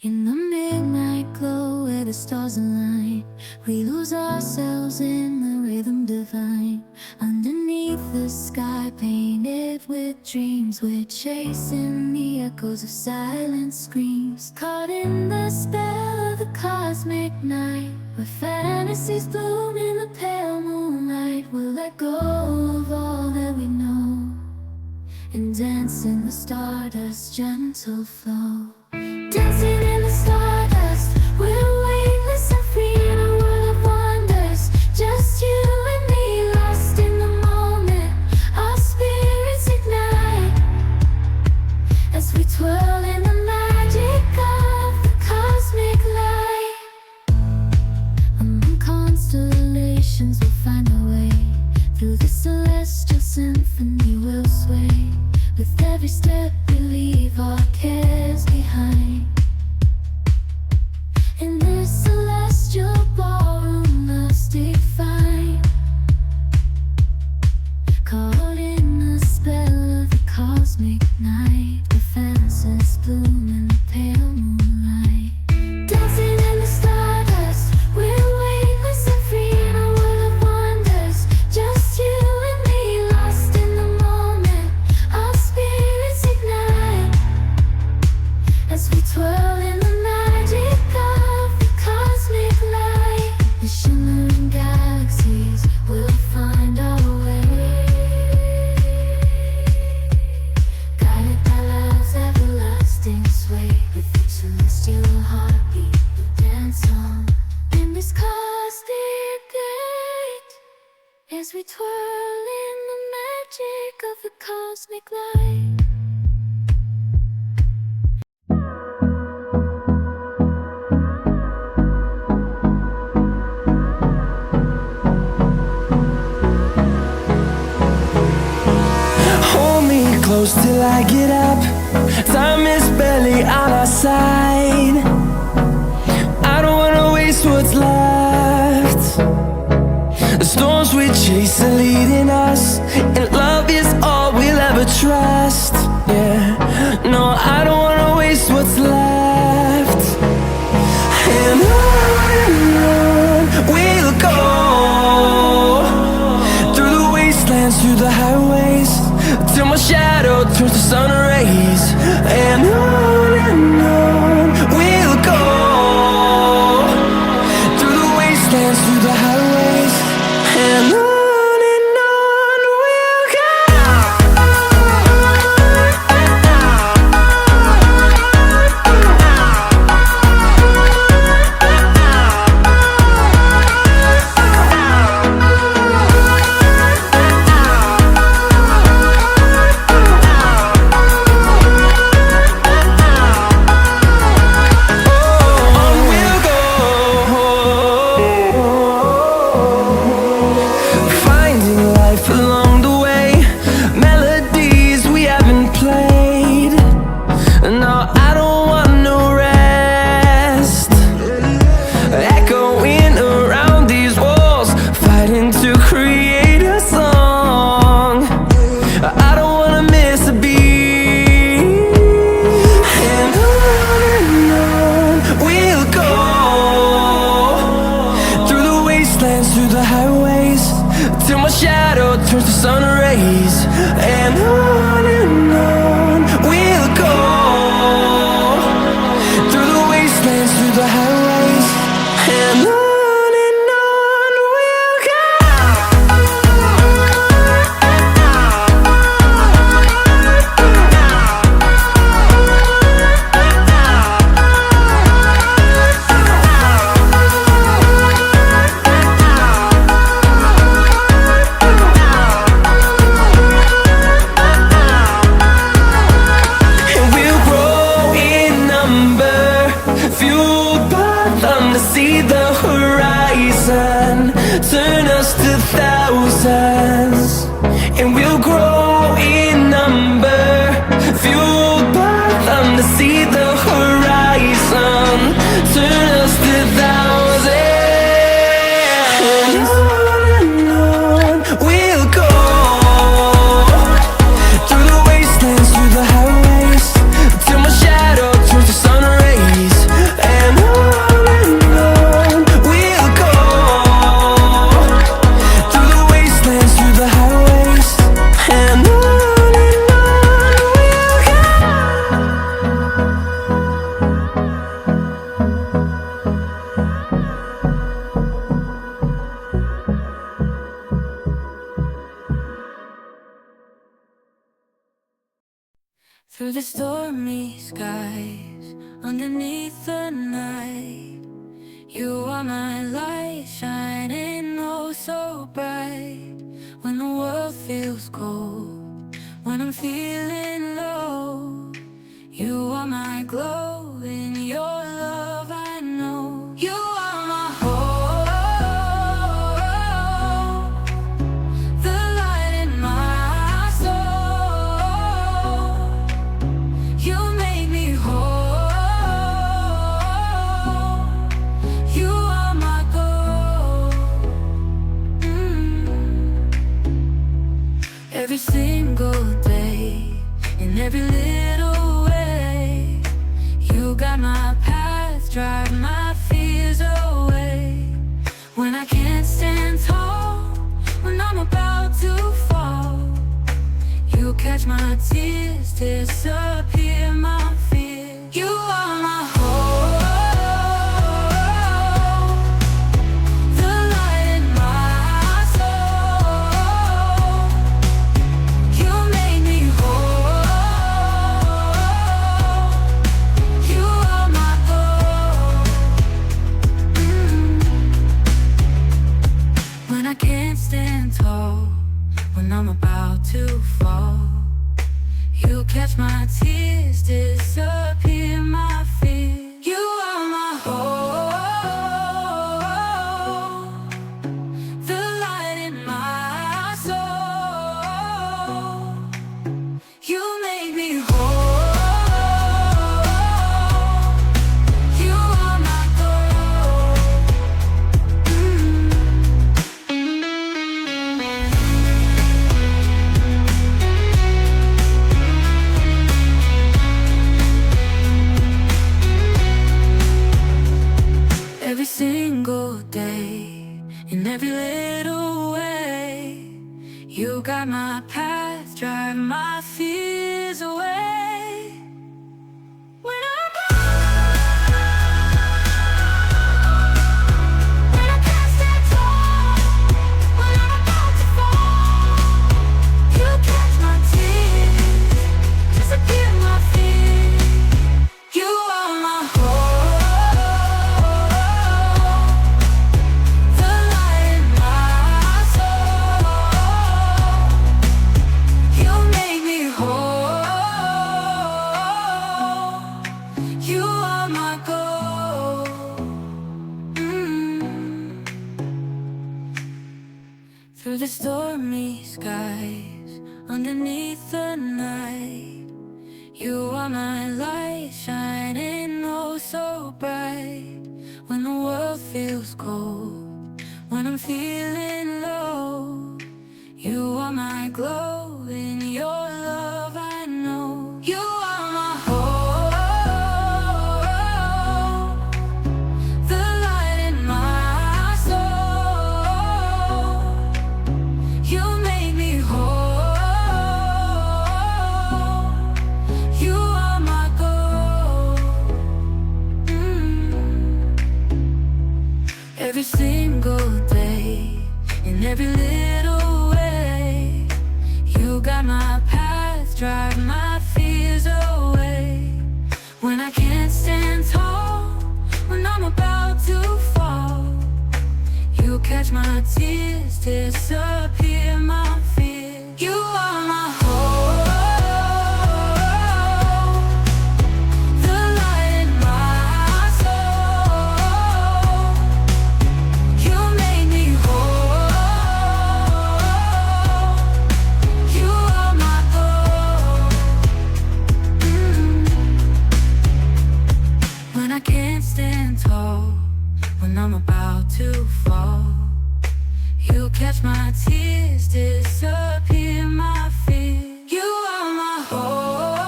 In the midnight glow where the stars align, we lose ourselves in the rhythm divine. Underneath the sky painted with dreams, we're chasing the echoes of silent screams. Caught in the spell of the cosmic night, where fantasies bloom in the pale moonlight. We'll let go of all that we know and dance in the stardust's gentle flow. Dancing in the stardust, we're weightless and free in a world of wonders. Just you and me, lost in the moment. Our spirits ignite as we twirl in the magic of the cosmic light. Among constellations, we'll find our way. Through the celestial symphony, we'll sway. With every step, we leave our cares behind. In this celestial ballroom, love's defined. Caught in the spell of the cosmic night, where fantasies bloom in the pale moonlight. Dancing in the stardust, we're weightless and free in a world of wonders. Just you and me, lost in the moment. Our spirits ignite as we twirl in the magic of the cosmic light. The shimmering galaxies will find our way, guided by love's everlasting sway. With each celestial heartbeat, we dance on in this cosmic gate, as we twirl in the magic of the cosmic light. Hold me close till I get up. Time is barely on our side. I don't wanna waste what's left. The storms we chase are leading us, and love is all we'll ever trust. Yeah, no, I don't wanna waste what's left. And on we'll go, through the wastelands, through the highways, till my shadow turns to sun rays. And on we'll go, through the wastelands, through the highways, and on we'll go. Through the highways, till my shadow turns to sun rays. And on we'll go, through the wastelands, through the highways, and on we'll go. See the horizon turn us to thousands, and we'll grow in number, fueled by them to see the horizon turn us to thousands. And on we'll go, through the wastelands, through the highways, till my shadow turns to sun rays. Through the stormy skies, underneath the night, you are my light, shining oh so bright. When the world feels cold, when I'm feeling low, you are my glow, in your love I know. You are my hope, the light in my soul. You make me whole, you are my goal. Every single day, in every little way, you got my path, drive my fears away. When I can't stand tall, when I'm about to fall, you catch my tears, disappear my fear. You are my hope, the light in my soul. You make me whole, you are my goal. When I can't stand tall, when I'm about to fall, you catch my tears, disappear my fear. You are my hope, the light in my soul. You make me whole, you are my goal. Every single day, in every little way, you got my path, drive my fears away. When when I can't stand tall, when I'm about to fall, you catch my tears, disappear my fear. You are my hope, the light in my soul. You make me whole, you are my goal. Through the stormy skies, underneath the night, you are my light, shining oh so bright. When the world feels cold, when I'm feeling low, you are my glow, in your love I know. You are my hope, the light in my soul. You make me whole, you are my goal. Every single day, in every little way, you got my path, drive my fears away. When I can't stand tall, when I'm about to fall, you catch my tears, disappear my fear. You are my hope, the light in my soul. You make me whole, you are my goal. When I can't stand tall, when I'm about to fall, you catch my tears, disappear my fear. You are my hope,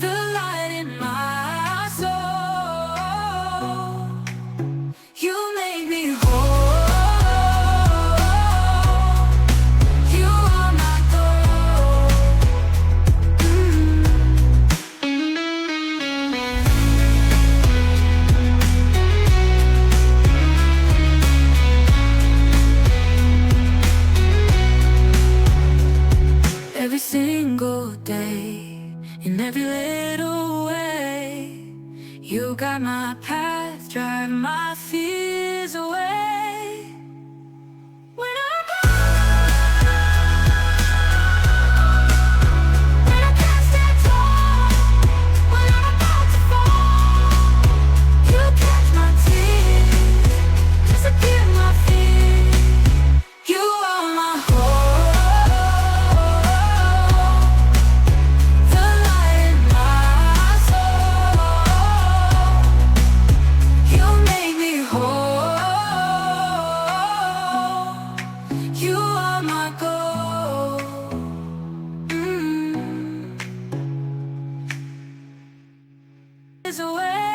the light in my soul. You make me whole, you are my goal. it away. You got my path, drive my fears away. When I can't stand tall, when I'm about to fall, you catch my tears, disappear my fear. You are my hope, the light in my soul. You make me whole. You are my goal. Is away.